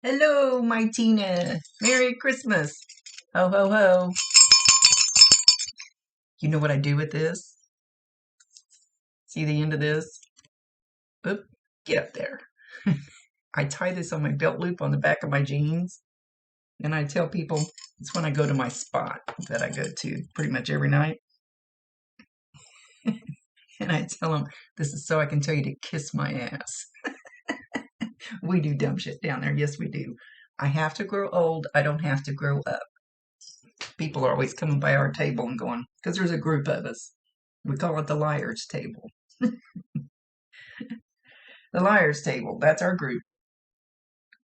Hello, my Tina. Merry Christmas. Ho, ho, ho. You know what I do with this? See the end of this? Oop, get up there. I tie this on my belt loop on the back of my jeans, and I tell people it's when I go to my spot that I go to pretty much every night. And I tell them this is so I can tell you to kiss my ass. We do dumb shit down there. Yes, we do. I have to grow old. I don't have to grow up. People are always coming by our table and going, because there's a group of us. We call it the liars table. The liars table, that's our group.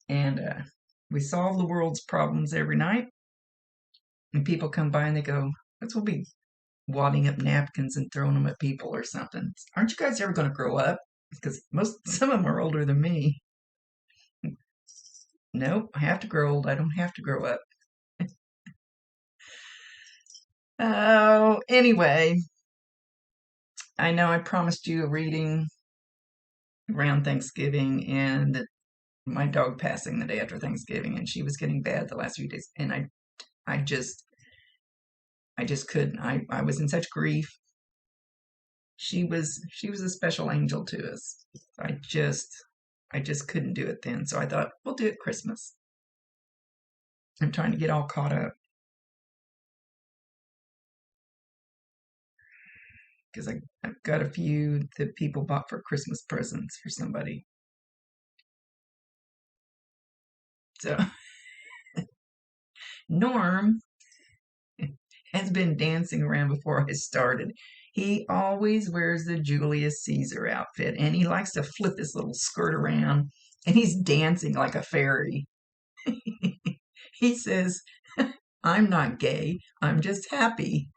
And we solve the world's problems every night. And people come by and they go, let's all be wadding up napkins and throwing them at people or something. Aren't you guys ever going to grow up? Because some of them are older than me. Nope, I have to grow old. I don't have to grow up. Oh, anyway, I know I promised you a reading around Thanksgiving and my dog passing the day after Thanksgiving, and she was getting bad the last few days, and I just couldn't. I was in such grief. She was a special angel to us. I just couldn't do it then. So I thought we'll do it Christmas. I'm trying to get all caught up because I've got a few that people bought for Christmas presents for somebody. So Norm has been dancing around before I started. He always wears the Julius Caesar outfit and he likes to flip his little skirt around and he's dancing like a fairy. He says, I'm not gay, I'm just happy.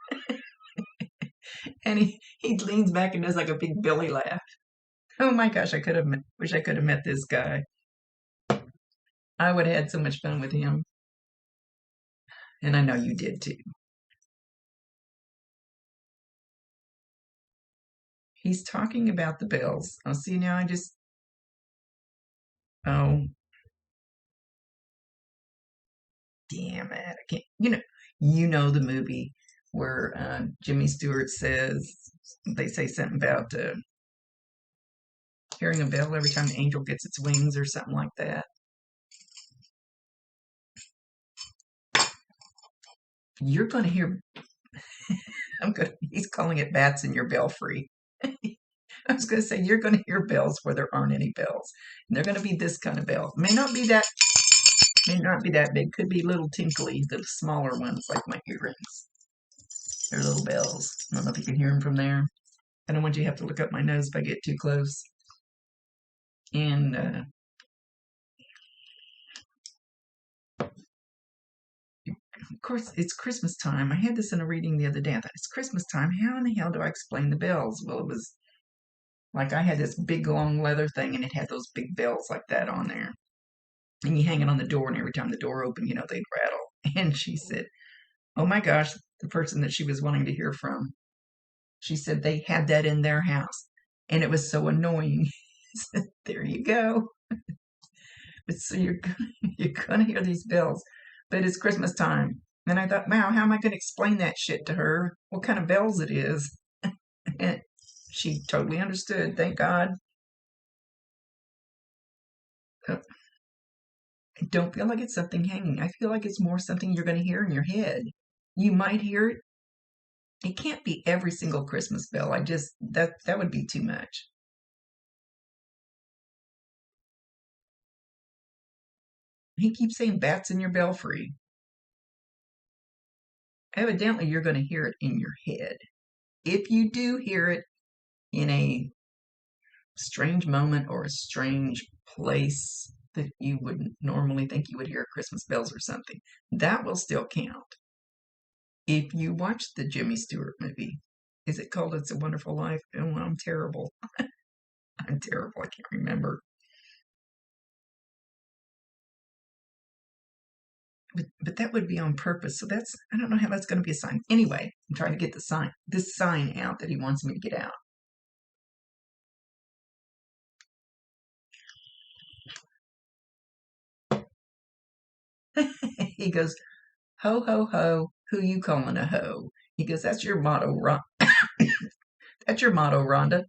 And he leans back and does like a big belly laugh. Oh my gosh, wish I could have met this guy. I would have had so much fun with him. And I know you did too. He's talking about the bells. Oh, see now oh, damn it. I can't, you know the movie where Jimmy Stewart says, they say something about hearing a bell every time the angel gets its wings or something like that. You're going to hear, he's calling it bats in your belfry. I was going to say, you're going to hear bells where there aren't any bells. And they're going to be this kind of bell. May not be that big. Could be little tinkly, the smaller ones like my earrings. They're little bells. I don't know if you can hear them from there. I don't want you to have to look up my nose if I get too close. And of course, it's Christmas time. I had this in a reading the other day. I thought, it's Christmas time. How in the hell do I explain the bells? Well, it was like I had this big long leather thing and it had those big bells like that on there. And you hang it on the door, and every time the door opened, they'd rattle. And she said, oh my gosh, the person that she was wanting to hear from, she said they had that in their house. And it was so annoying. There you go. So you're gonna hear these bells, but it's Christmas time. And I thought, wow, how am I gonna explain that shit to her? What kind of bells it is? And she totally understood, thank God. I don't feel like it's something hanging. I feel like it's more something you're gonna hear in your head. You might hear it. It can't be every single Christmas bell. That would be too much. He keeps saying bats in your belfry. Evidently, you're going to hear it in your head. If you do hear it in a strange moment or a strange place that you wouldn't normally think you would hear Christmas bells or something, that will still count. If you watch the Jimmy Stewart movie, is it called It's a Wonderful Life? Oh, I'm terrible. I'm terrible. I can't remember. But that would be on purpose. So I don't know how that's going to be a sign. Anyway, I'm trying to get this sign out that he wants me to get out. He goes, ho, ho, ho, who you calling a hoe? He goes, that's your motto, that's your motto, Rhonda.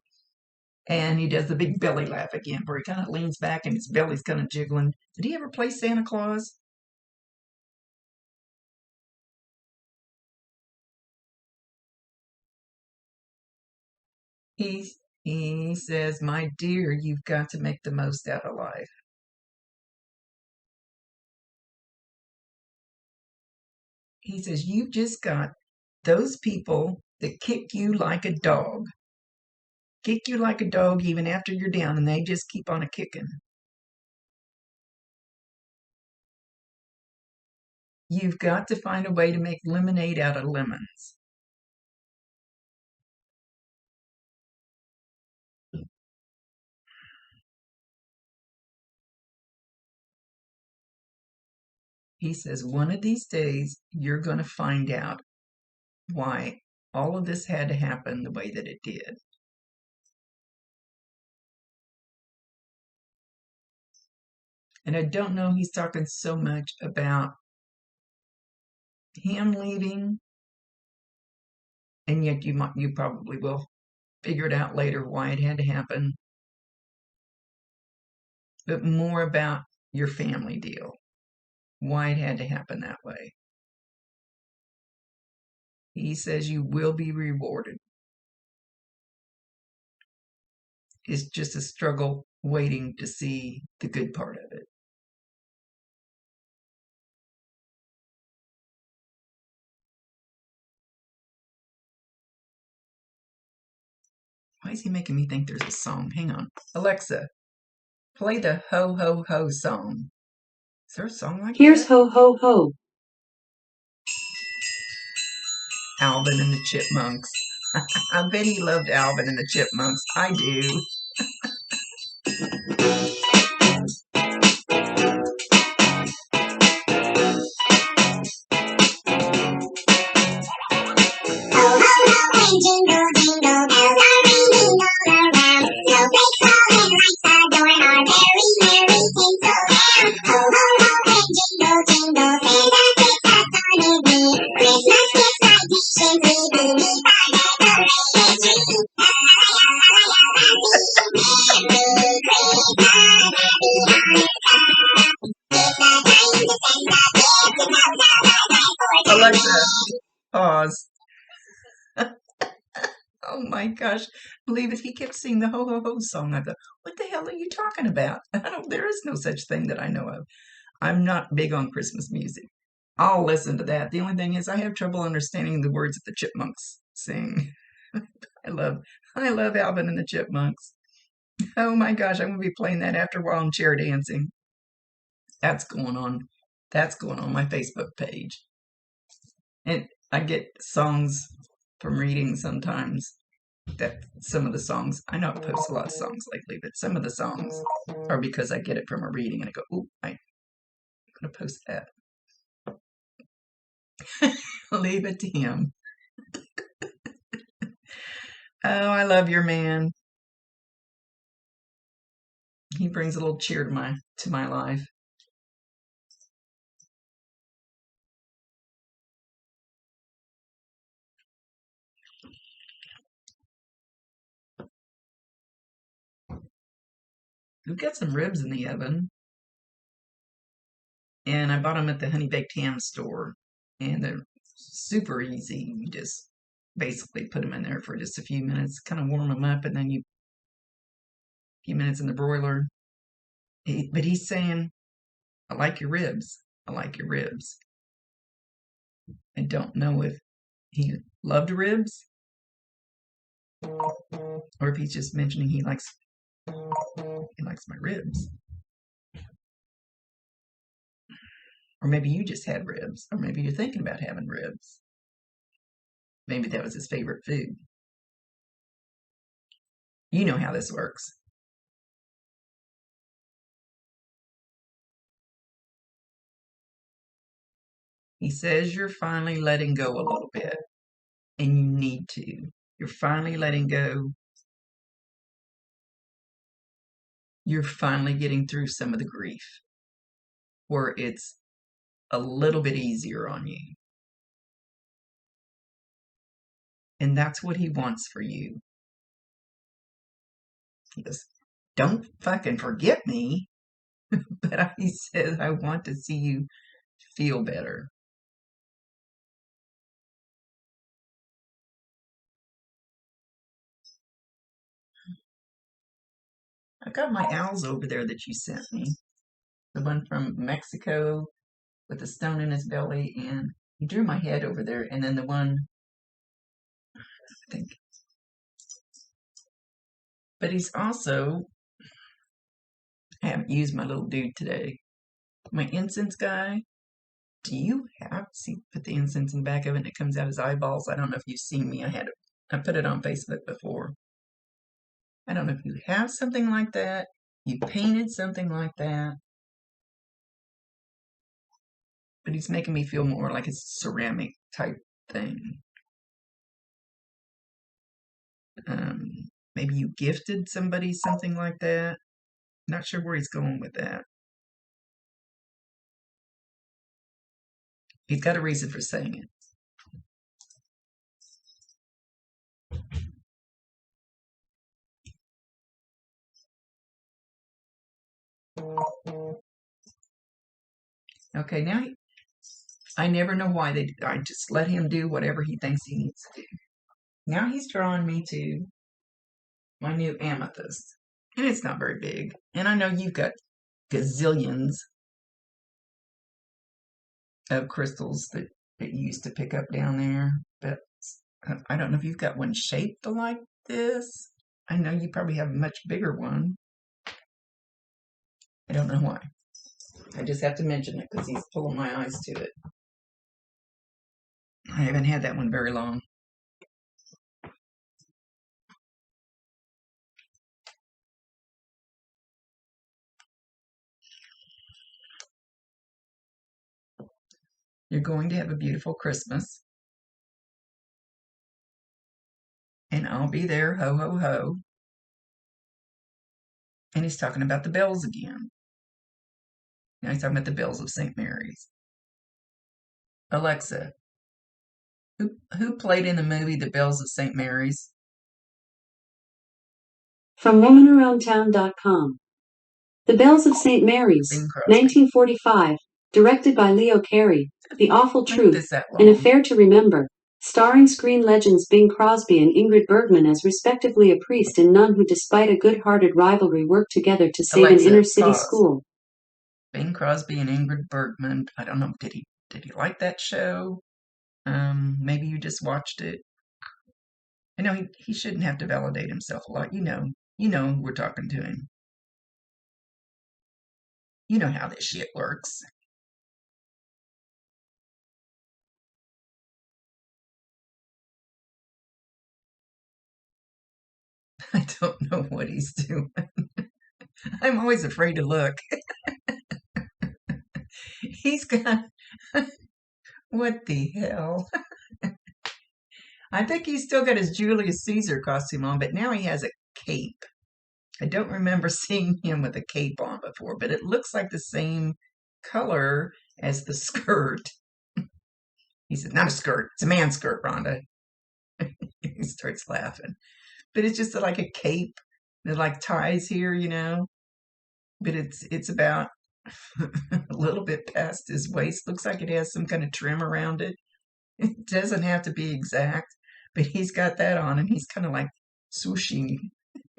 And he does the big belly laugh again, where he kind of leans back and his belly's kind of jiggling. Did he ever play Santa Claus? He says, my dear, you've got to make the most out of life. He says, you've just got those people that kick you like a dog even after you're down, and they just keep on a kicking. You've got to find a way to make lemonade out of lemons. He says, one of these days, you're going to find out why all of this had to happen the way that it did. And I don't know, he's talking so much about him leaving, and yet you probably will figure it out later why it had to happen, but more about your family deal, why it had to happen that way. He says you will be rewarded. It's just a struggle waiting to see the good part of it. Why is he making me think there's a song? Hang on. Alexa, play the Ho Ho Ho song. Is there a song like Here's that? Ho Ho Ho. Alvin and the Chipmunks. I bet he loved Alvin and the Chipmunks. I do. Jingle, jingle bells are ringing all around. Snowflakes fall and lights adorn our merry, merry tinsel town. Ho, ho, ho, and jingle, jingle, Santa takes us on his knee. Christmas gifts like dishes leave beneath our decorated tree. La la la la la la la, Merry Christmas, Happy Hanukkah. It's the time to send the gifts, it knows how the time for Alexa, pause. Oh my gosh, believe it, he kept singing the Ho Ho Ho song. I thought, what the hell are you talking about? There is no such thing that I know of. I'm not big on Christmas music. I'll listen to that. The only thing is I have trouble understanding the words that the chipmunks sing. I love Alvin and the Chipmunks. Oh my gosh, I'm gonna be playing that after a while in chair dancing. That's going on. That's going on my Facebook page. And I get songs from reading sometimes. That some of the songs, I know I post a lot of songs lately, but some of the songs are because I get it from a reading and I go, ooh, I'm going to post that. Leave it to him. Oh, I love your man. He brings a little cheer to my life. We've got some ribs in the oven, and I bought them at the Honey Baked Ham store, and they're super easy. You just basically put them in there for just a few minutes, kind of warm them up, and then a few minutes in the broiler. But he's saying, I like your ribs. I like your ribs. I don't know if he loved ribs or if he's just mentioning he likes my ribs. Or maybe you just had ribs, or maybe you're thinking about having ribs. Maybe that was his favorite food. You know how this works. He says you're finally letting go a little bit, and you need to. You're finally letting go. You're finally getting through some of the grief, where it's a little bit easier on you. And that's what he wants for you. He goes, don't fucking forget me. But he says, I want to see you feel better. I got my owls over there that you sent me. The one from Mexico with the stone in his belly, and he drew my head over there, and then the one, I think. But he's also, I haven't used my little dude today. My incense guy. Do you have, see, put the incense in the back of it and it comes out his eyeballs? I don't know if you've seen me. I put it on Facebook before. I don't know if you have something like that. You painted something like that. But he's making me feel more like a ceramic type thing. Maybe you gifted somebody something like that. Not sure where he's going with that. He's got a reason for saying it. Okay, now I never know why I just let him do whatever he thinks he needs to do. Now he's drawing me to my new amethyst. And it's not very big. And I know you've got gazillions of crystals that you used to pick up down there. But I don't know if you've got one shaped like this. I know you probably have a much bigger one. I don't know why. I just have to mention it because he's pulling my eyes to it. I haven't had that one very long. You're going to have a beautiful Christmas. And I'll be there, ho, ho, ho. And he's talking about the bells again. Now he's talking about the bells of St. Mary's. Alexa, who played in the movie The Bells of St. Mary's? From womanaroundtown.com. The Bells of St. Mary's, 1945, directed by Leo Carey. The Awful Truth, An Affair to Remember, starring screen legends Bing Crosby and Ingrid Bergman as respectively a priest and nun who despite a good-hearted rivalry work together to save an inner-city school. Bing Crosby and Ingrid Bergman. I don't know, did he like that show? Maybe you just watched it. I know he shouldn't have to validate himself a lot. You know we're talking to him. You know how this shit works. I don't know what he's doing. I'm always afraid to look. He's got, what the hell? I think he's still got his Julius Caesar costume on, but now he has a cape. I don't remember seeing him with a cape on before, but it looks like the same color as the skirt. He said, not a skirt, it's a man's skirt, Rhonda. He starts laughing. But it's just like a cape. It like ties here, but it's about a little bit past his waist. Looks like it has some kind of trim around it. It doesn't have to be exact, but he's got that on and he's kind of like swooshing.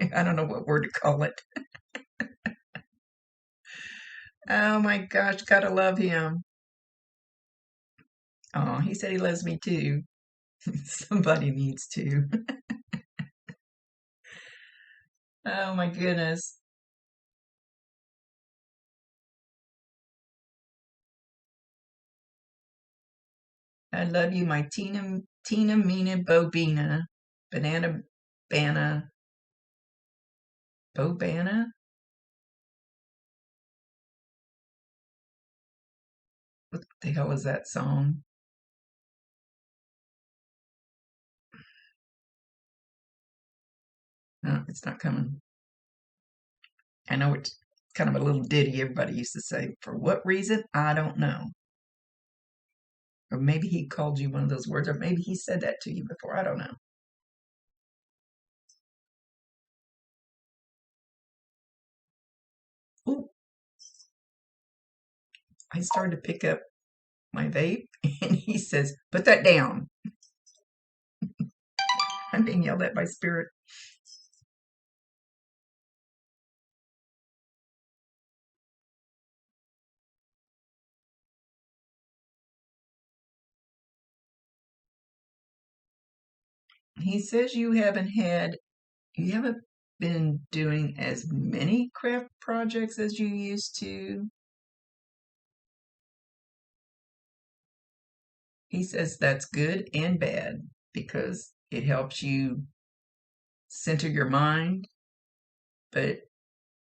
I don't know what word to call it. Oh my gosh, gotta love him. Oh, he said he loves me too. Somebody needs to. Oh my goodness. I love you, my Tina, Mina, Bobina, Banana, Bana, Bobana? What the hell is that song? No, it's not coming. I know it's kind of a little ditty everybody used to say. For what reason? I don't know. Or maybe he called you one of those words, or maybe he said that to you before. I don't know. Ooh, I started to pick up my vape, and he says, "Put that down." I'm being yelled at by spirit. He says you haven't been doing as many craft projects as you used to. He says that's good and bad because it helps you center your mind, but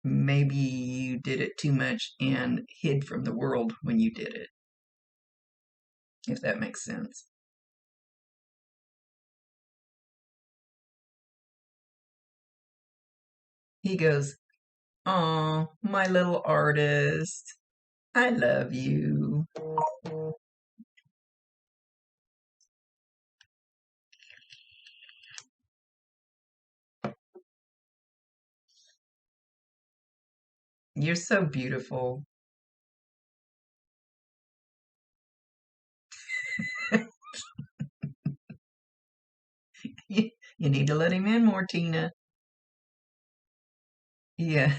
maybe you did it too much and hid from the world when you did it, if that makes sense. He goes, "Aw, my little artist, I love you." You're so beautiful. You, you need to let him in more, Tina. Yeah,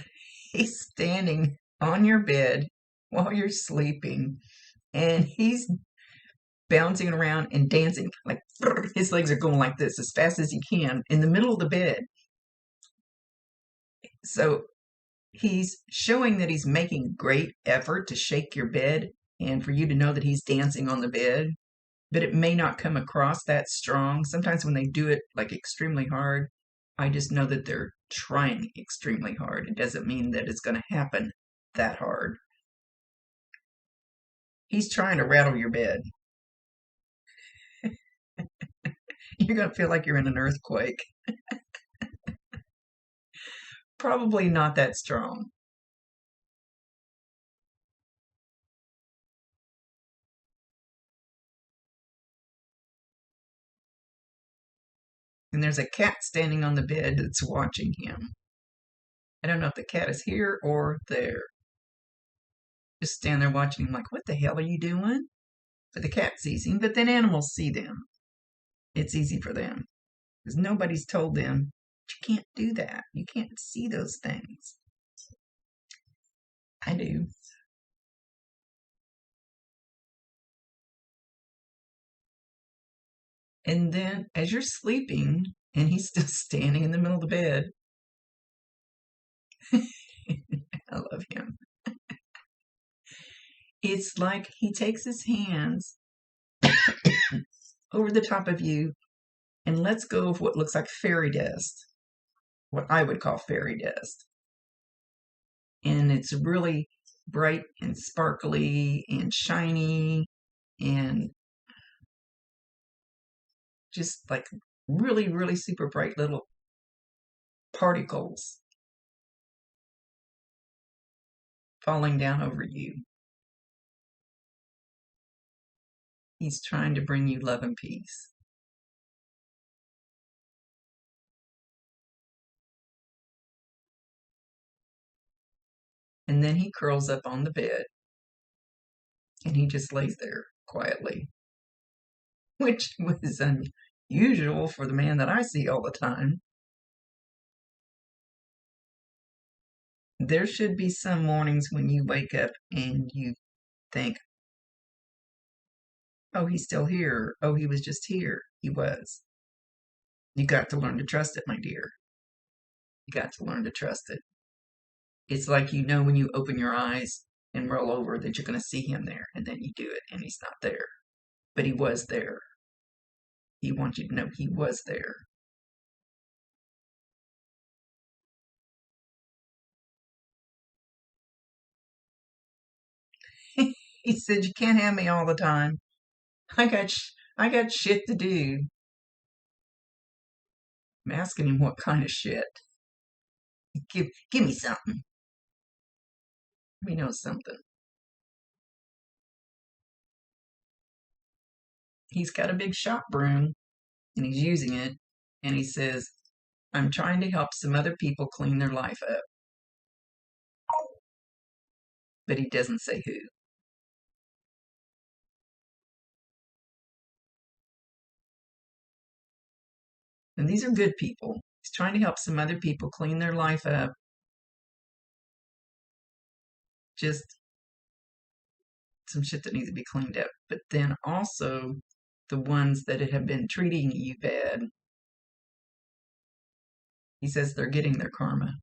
he's standing on your bed while you're sleeping, and he's bouncing around and dancing like his legs are going like this as fast as he can in the middle of the bed. So he's showing that he's making great effort to shake your bed and for you to know that he's dancing on the bed, but it may not come across that strong. Sometimes when they do it like extremely hard, I just know that they're trying extremely hard. It doesn't mean that it's going to happen that hard. He's trying to rattle your bed. You're going to feel like you're in an earthquake. Probably not that strong. And there's a cat standing on the bed that's watching him. I don't know if the cat is here or there. Just stand there watching him like, what the hell are you doing? But the cat sees him, but then animals see them. It's easy for them because nobody's told them, you can't do that. You can't see those things. I do. And then as you're sleeping and he's still standing in the middle of the bed, I love him. It's like he takes his hands over the top of you and lets go of what looks like fairy dust, what I would call fairy dust. And it's really bright and sparkly and shiny and just like really, really super bright little particles falling down over you. He's trying to bring you love and peace. And then he curls up on the bed and he just lays there quietly, which was unusual for the man that I see all the time. There should be some mornings when you wake up and you think, oh, he's still here. Oh, he was just here. He was. You got to learn to trust it, my dear. You got to learn to trust it. It's like you know when you open your eyes and roll over that you're going to see him there, and then you do it and he's not there. But he was there. He wants you to know he was there. He said, you can't have me all the time. I got shit to do. I'm asking him what kind of shit. Give me something. Let me know something. he's got a big shop broom and he's using it, and he says, I'm trying to help some other people clean their life up. But he doesn't say who. And these are good people. He's trying to help some other people clean their life up. Just some shit that needs to be cleaned up. But then also the ones that have been treating you bad, he says they're getting their karma.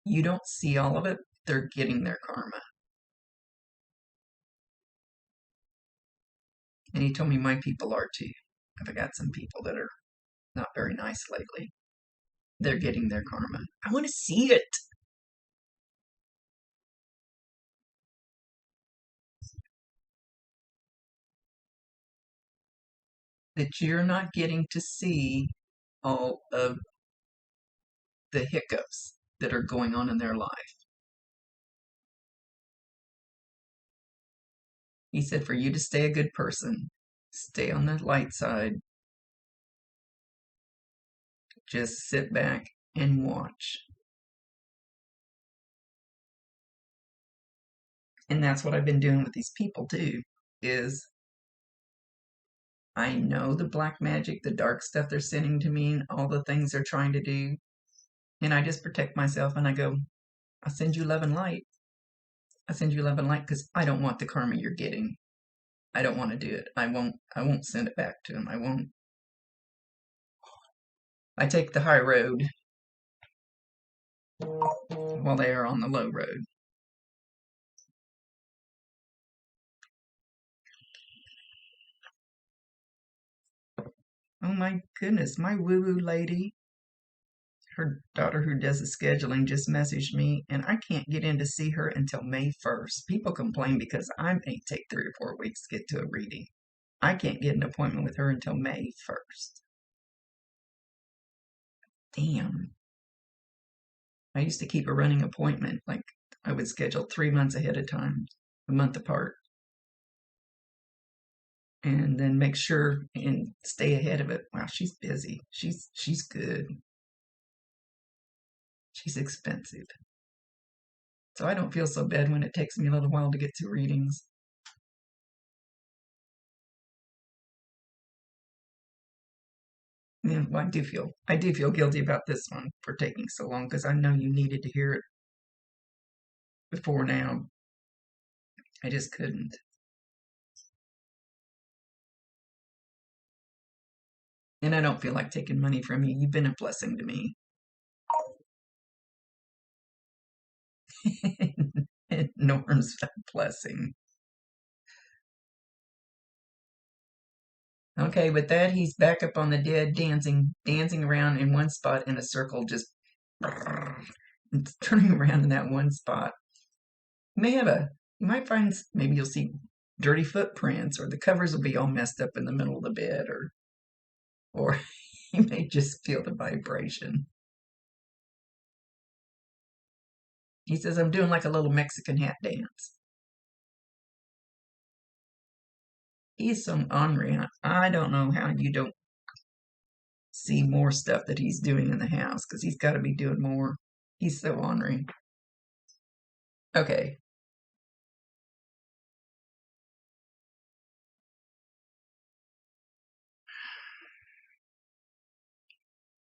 You don't see all of it, they're getting their karma. And he told me my people are too. I've got some people that are not very nice lately. They're getting their karma. I want to see it. That you're not getting to see all of the hiccups that are going on in their life. He said for you to stay a good person, stay on the light side, just sit back and watch. And that's what I've been doing with these people too, is I know the black magic, the dark stuff they're sending to me, and all the things they're trying to do. And I just protect myself and I go, I send you love and light. I send you love and light because I don't want the karma you're getting. I don't want to do it. I won't send it back to them. I won't. I take the high road while they are on the low road. Oh my goodness, my woo-woo lady, her daughter who does the scheduling just messaged me, and I can't get in to see her until May 1st. People complain because I may take 3 or 4 weeks to get to a reading. I can't get an appointment with her until May 1st. Damn. I used to keep a running appointment, like I would schedule 3 months ahead of time, a month apart. And then make sure and stay ahead of it. Wow, she's busy. She's good. She's expensive. So I don't feel so bad when it takes me a little while to get to readings. Yeah, well, I do feel guilty about this one for taking so long because I know you needed to hear it before now. I just couldn't. And I don't feel like taking money from you. You've been a blessing to me. Norm's a blessing. Okay, with that, he's back up on the dead, dancing around in one spot in a circle, just turning around in that one spot. You might find, maybe you'll see dirty footprints, or the covers will be all messed up in the middle of the bed, or you may just feel the vibration. He says, I'm doing like a little Mexican hat dance. He's so ornery. I don't know how you don't see more stuff that he's doing in the house, because he's got to be doing more. He's so ornery. Okay.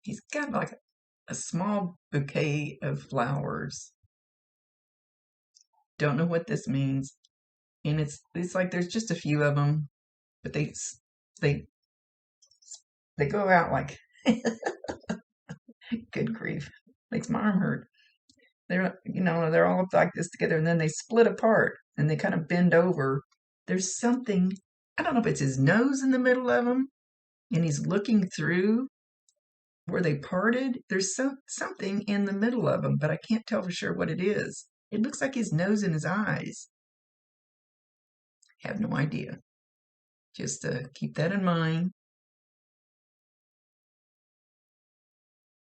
He's got like a small bouquet of flowers. Don't know what this means. And it's like there's just a few of them, but they go out like good grief. Makes my arm hurt. They're all like this together, and then they split apart and they kind of bend over. There's something, I don't know if it's his nose in the middle of them and he's looking through where they parted. There's something in the middle of them, but I can't tell for sure what it is. It looks like his nose and his eyes. I have no idea. Just keep that in mind.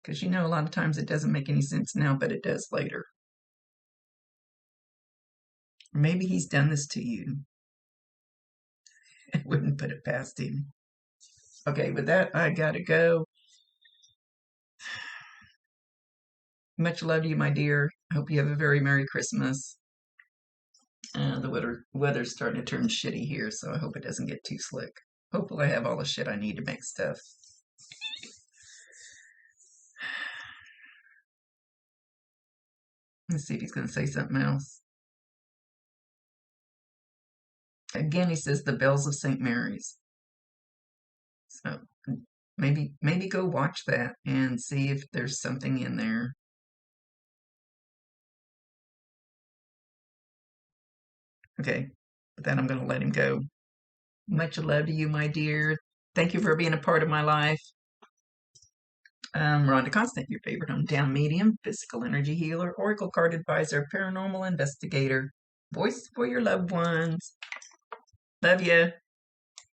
Because a lot of times it doesn't make any sense now, but it does later. Maybe he's done this to you. I wouldn't put it past him. Okay, with that, I gotta go. Much love to you, my dear. I hope you have a very Merry Christmas. The weather's starting to turn shitty here, so I hope it doesn't get too slick. Hopefully I have all the shit I need to make stuff. Let's see if he's going to say something else. Again, he says the bells of St. Mary's. So maybe go watch that and see if there's something in there. Okay, but then I'm going to let him go. Much love to you, my dear. Thank you for being a part of my life. Rhonda Constant, your favorite hometown medium, physical energy healer, oracle card advisor, paranormal investigator, voice for your loved ones. Love you.